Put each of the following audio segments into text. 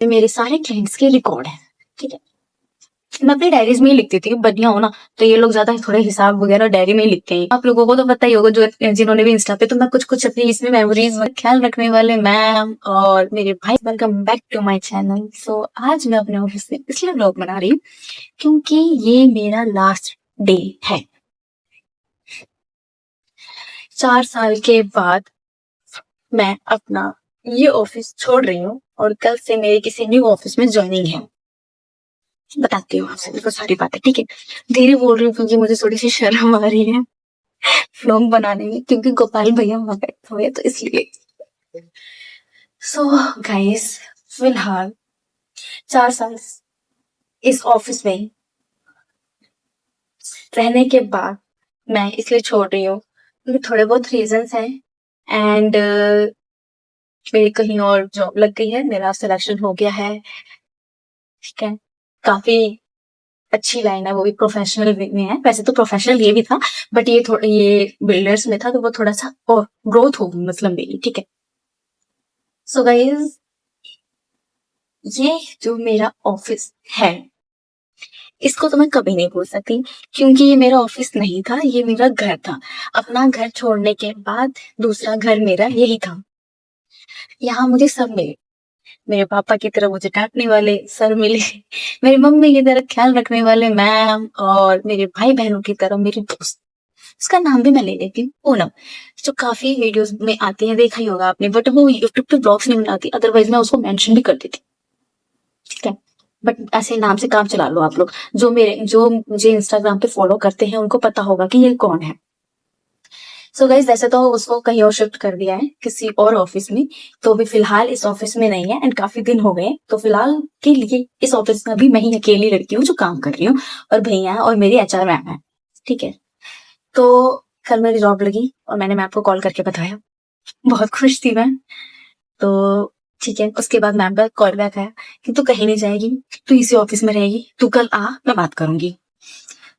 मेरे सारे क्लाइंट्स के रिकॉर्ड है, ठीक है। मैं अपनी डायरीज में ही लिखती थी, बढ़िया हो ना, तो ये लोग ज्यादा थोड़े हिसाब वगैरह डायरी में ही लिखते हैं। आप लोगों को तो पता ही होगा जो जिन्होंने भी इंस्टा पे, तो मैं कुछ कुछ अपनी इसमें मेमोरीज ख्याल रखने वाले मैम और मेरे भाई। Welcome back to my channel. So आज मैं अपने ऑफिस में इसलिए व्लॉग बना रही हूँ क्योंकि ये मेरा लास्ट डे है। 4 साल के बाद मैं अपना ये ऑफिस छोड़ रही हूँ और कल से मेरी किसी न्यू ऑफिस में ज्वाइनिंग है। बताती हूँ आपसे बिल्कुल सारी बातें, ठीक है। धीरे बोल रही हूँ क्योंकि मुझे थोड़ी सी शर्म आ रही है व्लॉग बनाने में, क्योंकि गोपाल भैया वहां बैठे हुए, तो इसलिए। सो गाइस, फिलहाल 4 साल इस ऑफिस में रहने के बाद मैं इसलिए छोड़ रही हूँ क्योंकि थोड़े बहुत रीजंस हैं। एंड मेरी कहीं और जॉब लग गई है, मेरा सिलेक्शन हो गया है, ठीक है। काफी अच्छी लाइन है, वो भी प्रोफेशनल में है। वैसे तो प्रोफेशनल ये भी था, बट ये थोड़ा ये बिल्डर्स में था, तो वो थोड़ा सा और ग्रोथ होगी मतलब मेरी, ठीक है। सो गाइस, ये जो मेरा ऑफिस है इसको तो मैं कभी नहीं भूल सकती, क्योंकि ये मेरा ऑफिस नहीं था, ये मेरा घर था। अपना घर छोड़ने के बाद दूसरा घर मेरा यही था। यहाँ मुझे सब मिले, मेरे पापा की तरह मुझे डांटने वाले सर मिले, मेरी मम्मी की तरह ख्याल रखने वाले मैम, और मेरे भाई बहनों की तरह मेरे दोस्त। उसका नाम भी मैं ले लेती हूँ, पूनम, जो काफी वीडियोस में आती है, देखा ही होगा आपने, बट वो यूट्यूब पे ब्लॉग्स नहीं बनाती, अदरवाइज मैं उसको मेंशन भी कर देती, ठीक है। बट ऐसे नाम से काम चला लो आप लोग। जो मुझे इंस्टाग्राम पे फॉलो करते हैं उनको पता होगा कि ये कौन है। सो गाइस, वैसे तो उसको कहीं और शिफ्ट कर दिया है, किसी और ऑफिस में, तो अभी फिलहाल इस ऑफिस में नहीं है, एंड काफी दिन हो गए, तो फिलहाल के लिए इस ऑफिस में भी मैं ही अकेली लड़की हूँ जो काम कर रही हूँ, और भैया और मेरी एचआर मैम है, ठीक है। तो कल मेरी जॉब लगी और मैंने मैम को कॉल करके बताया, बहुत खुश थी मैं। तो ठीक है, उसके बाद मैम का कॉल बैक आया कि तू कहीं नहीं जाएगी, तू इसी ऑफिस में रहेगी, तू कल आ, मैं बात करूंगी।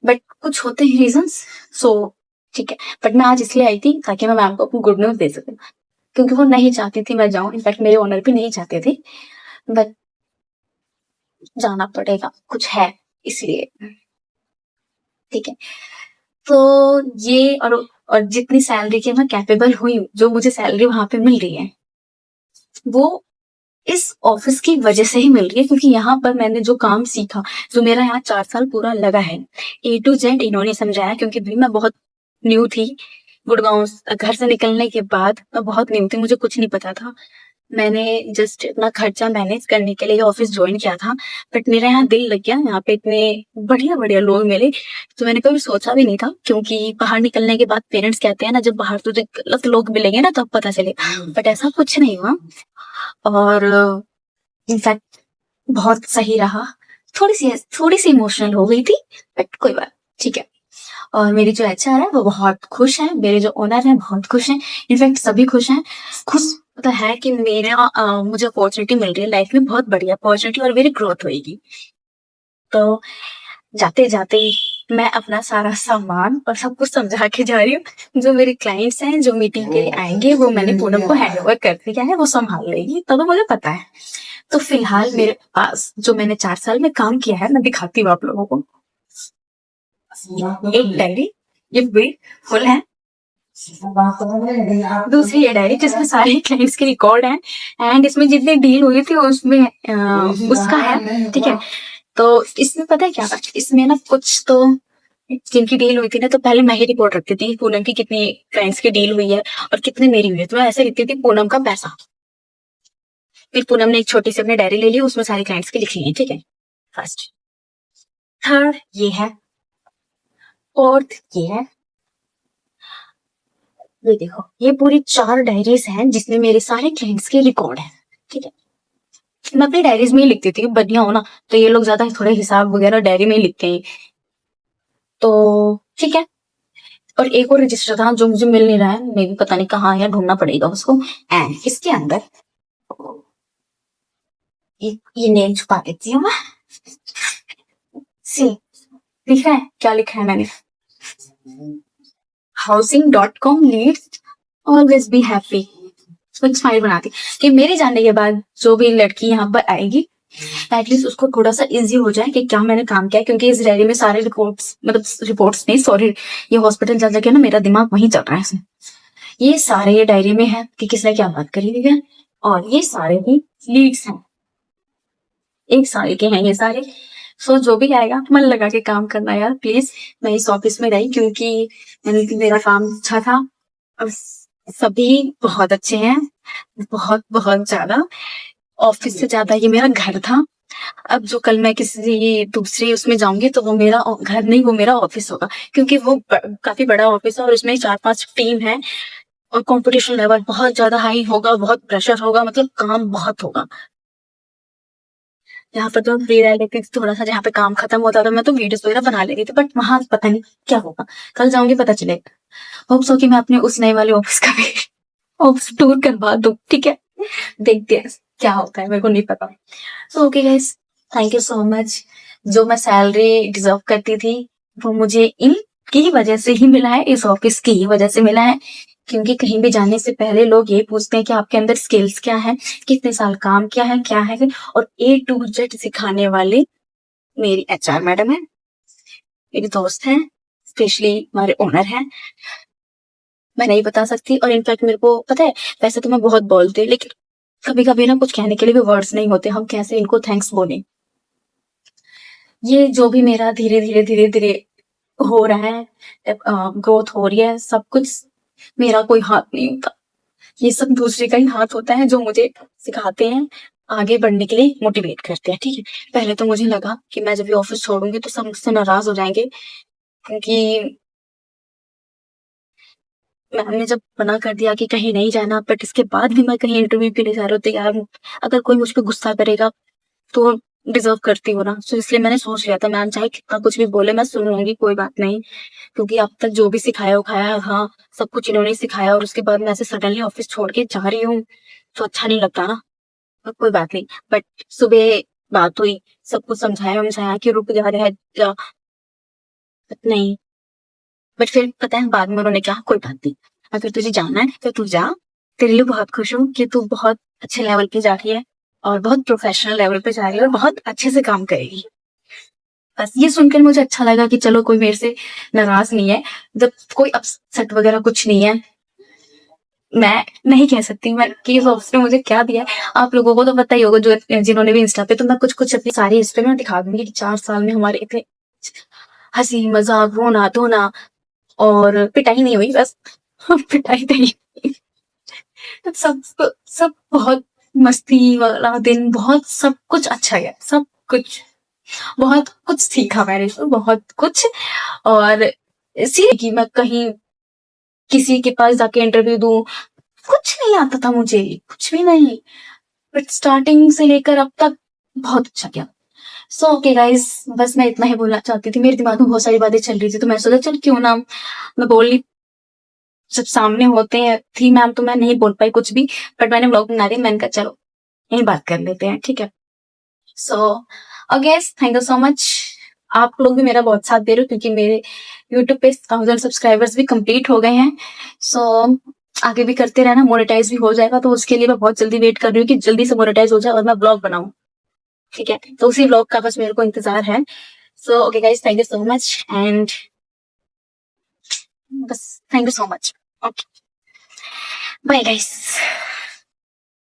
बट कुछ होते हैं रीजंस, सो ठीक है। बट मैं आज इसलिए आई थी ताकि मैं मैम को अपनी गुड न्यूज दे सकूं, क्योंकि वो नहीं चाहती थी मैं जाऊं, इनफैक्ट मेरे ओनर भी नहीं चाहते थे, बट जाना पड़ेगा, कुछ है इसलिए, ठीक है। तो ये और जितनी सैलरी की मैं कैपेबल हुई, जो मुझे सैलरी वहां पे मिल रही है, वो इस ऑफिस की वजह से ही मिल रही है, क्योंकि यहाँ पर मैंने जो काम सीखा, जो मेरा यहाँ 4 साल पूरा लगा है, ए टू जेड इन्होंने समझाया, क्योंकि भाई मैं बहुत न्यू थी। गुड़गांव घर से निकलने के बाद मैं बहुत न्यू थी, मुझे कुछ नहीं पता था। मैंने जस्ट अपना खर्चा मैनेज करने के लिए ऑफिस ज्वाइन किया था, बट मेरा यहाँ दिल लग गया, यहाँ पे इतने बढ़िया बढ़िया लोग मिले, तो मैंने कभी सोचा भी नहीं था, क्योंकि बाहर निकलने के बाद पेरेंट्स कहते हैं ना, जब बाहर तुझे गलत लोग मिलेंगे ना तब पता चलेगा, बट ऐसा कुछ नहीं हुआ। और इनफैक्ट बहुत सही रहा। थोड़ी सी इमोशनल हो गई थी, बट कोई बात, ठीक है। और मेरी जो एचआर है वो बहुत खुश है, मेरे जो ओनर है बहुत खुश हैं, इनफैक्ट सभी खुश हैं। खुश तो है कि मुझे अपॉर्चुनिटी मिल रही है लाइफ में, बहुत बढ़िया अपॉर्चुनिटी, और मेरी ग्रोथ होगी। तो जाते जाते मैं अपना सारा सामान और सब कुछ समझा के जा रही हूँ। जो मेरे क्लाइंट्स हैं जो मीटिंग के लिए आएंगे, वो मैंने पूनम को हैंड ओवर कर दिया है, वो संभाल लेगी, तो मुझे पता है। तो फिलहाल मेरे पास जो मैंने 4 साल में काम किया है, मैं दिखाती हूँ आप लोगों को। एक डायरी, ये भी फुल है। दूसरी ये डायरी जिसमें सारे क्लाइंट्स के रिकॉर्ड हैं, एंड इसमें जितनी डील हुई थी उसमें उसका है, ठीक है। तो इसमें पता है क्या था, इसमें ना कुछ तो जिनकी डील हुई थी ना, तो पहले मैं ही रिपोर्ट रखती थी पूनम की कितनी क्लाइंट्स की डील हुई है और कितने मेरी हुई है, तो मैं ऐसे लिखती थी पूनम का पैसा। फिर पूनम ने एक छोटी सी अपनी डायरी ले ली, उसमें सारे क्लाइंट्स की लिख ली है, ठीक है। फर्स्ट, थर्ड ये है, फोर्थ ये है, ये देखो, ये पूरी 4 डायरीज हैं जिसमें मेरे सारे क्लाइंट्स के रिकॉर्ड है, ठीक है। मैं अपनी डायरीज में ही लिखती थी, बढ़िया हो ना, तो ये लोग ज्यादा थोड़े हिसाब वगैरह डायरी में ही लिखते हैं, तो ठीक है। और एक और रजिस्टर था जो मुझे मिल नहीं रहा है, मे भी पता नहीं कहाँ है, ढूंढना पड़ेगा उसको। एंड इसके अंदर ये नेम छुपा देती हूँ मैं। सी लिखा है, क्या लिखा है मैंने, housing.com leads always be happy। Smile बनाती कि मेरे जाने के बाद जो भी लड़की यहाँ पर आएगी एटलीस्ट उसको थोड़ा सा इजी हो जाए कि क्या मैंने काम किया, क्योंकि इस डायरी में सारे रिपोर्ट्स, मतलब रिपोर्ट्स नहीं सॉरी, ये हॉस्पिटल जा जाके ना मेरा दिमाग वहीं चल रहा है इसमें। ये सारे ये डायरी में है कि किसने क्या बात करी हुई है, और ये सारे ही लीड्स हैं, एक साल के हैं ये सारे। सो जो भी आएगा मन लगा के काम करना यार प्लीज। मैं इस ऑफिस में रही क्योंकि मेरा काम अच्छा था, और सभी बहुत अच्छे हैं, बहुत बहुत ज्यादा। ऑफिस से ज्यादा ये मेरा घर था। अब जो कल मैं किसी दूसरे उसमें जाऊंगी तो वो मेरा घर नहीं, वो मेरा ऑफिस होगा, क्योंकि वो काफी बड़ा ऑफिस है और उसमें 4-5 टीम है, और कंपटीशन लेवल बहुत ज्यादा हाई होगा, बहुत प्रेशर होगा, मतलब काम बहुत होगा। यहाँ पर तो फ्री रह लेती थी थोड़ा सा, जहाँ पे काम खत्म होता था मैं तो वीडियोस वगैरह बना लेती थी, बट वहां पता नहीं क्या होगा, कल जाऊंगी पता चलेगा। होप्स हो कि मैं अपने उस नए वाले ऑफिस का भी ऑफिस टूर करवा दूं, ठीक है, देखते हैं क्या होता है, मेरे को नहीं पता। So okay guys, thank you so much. जो मैं सैलरी डिजर्व करती थी वो मुझे इनकी वजह से ही मिला है, इस ऑफिस की ही वजह से मिला है, क्योंकि कहीं भी जाने से पहले लोग ये पूछते हैं कि आपके अंदर स्किल्स क्या है, कितने साल काम किया है, क्या है, और A to Z सिखाने वाले मेरी HR मैडम है, मेरी दोस्त है, स्पेशली हमारे ओनर हैं। मैं नहीं बता सकती, और इनफैक्ट मेरे को पता है, वैसे तो मैं बहुत बोलती हूँ, लेकिन कभी कभी ना कुछ कहने के लिए भी वर्ड्स नहीं होते, हम कैसे इनको थैंक्स बोले। ये जो भी मेरा धीरे धीरे धीरे धीरे हो रहा है, ग्रोथ हो रही है, सब कुछ मेरा कोई हाथ नहीं होता, ये सब दूसरे का ही हाथ होता है, जो मुझे सिखाते हैं, आगे बढ़ने के लिए मोटिवेट करते हैं, ठीक है। पहले तो मुझे लगा कि मैं जब ये ऑफिस छोड़ूंगी तो सब मुझसे नाराज हो जाएंगे, क्योंकि मैंने जब मना कर दिया कि कहीं नहीं जाना, बट इसके बाद भी मैं कहीं इंटरव्यू के लिए जा रही हूँ तैयार हूँ, अगर कोई मुझ पर गुस्सा करेगा तो डिजर्व करती हो ना, तो इसलिए मैंने सोच लिया था मैम चाहे कितना कुछ भी बोले मैं सुन लूंगी, कोई बात नहीं, क्योंकि अब तक जो भी सिखाया उखाया, हाँ सब कुछ इन्होंने सिखाया, और उसके बाद मैं ऐसे सडनली ऑफिस छोड़ के जा रही हूँ तो अच्छा नहीं लगता ना। पर कोई बात नहीं, बट सुबह बात हुई, सबको समझाया समझाया कि रुक जा रहा है जा, but नहीं, बट फिर पता है बाद में उन्होंने कहा कोई बात नहीं, अगर तुझे जाना है तो तू जा, तेरे लिए बहुत खुश हूँ कि तू बहुत अच्छे लेवल पे जा रही है, और बहुत प्रोफेशनल लेवल पे जा रही है, और बहुत अच्छे से काम करेगी। बस ये सुनकर मुझे अच्छा लगा कि चलो कोई मेरे से नाराज नहीं है, जब कोई अपसेट वगैरह कुछ नहीं है। मैं नहीं कह सकती मैं कि इस ऑफिस ने मुझे क्या दिया है, आप लोगों को तो पता ही होगा जो जिन्होंने भी इंस्टा पे, तो मैं कुछ कुछ अपनी सारी हिस्ट्री में दिखा दूंगी कि 4 साल में हमारे इतने हंसी मजाक रोना धोना, और पिटाई नहीं हुई बस पिटाई तो नहीं हुई। तो सब बहुत मस्ती वाला दिन, बहुत सब कुछ अच्छा गया, सब कुछ, बहुत कुछ सीखा मैंने इसमें, बहुत कुछ। और इसी कि मैं कहीं किसी के पास जाके इंटरव्यू दूं, कुछ नहीं आता था मुझे, कुछ भी नहीं, बट स्टार्टिंग से लेकर अब तक बहुत अच्छा गया। सो ओके गाइज, बस मैं इतना ही बोलना चाहती थी, मेरे दिमाग में बहुत सारी बातें चल रही थी, तो मैं सोचा चल क्यों ना मैं बोल ली, जब सामने होते हैं थी मैम तो मैं नहीं बोल पाई कुछ भी, बट मैंने ब्लॉग बना रही, मैंने कहा चलो यही बात कर लेते हैं, ठीक है। So okay, thank you so much. आप लोग भी मेरा बहुत साथ दे रहे हो, क्योंकि मेरे यूट्यूब पे 1000 सब्सक्राइबर्स भी कंप्लीट हो गए हैं। सो आगे भी करते रहना, मोनेटाइज भी हो जाएगा, तो उसके लिए मैं बहुत जल्दी वेट कर रही हूँ कि जल्दी से मोनेटाइज हो जाए और मैं ब्लॉग बनाऊं, ठीक है। तो उसी ब्लॉग का बस मेरे को इंतजार है। So okay guys, thank you so much, and बस thank you so much, okay bye guys.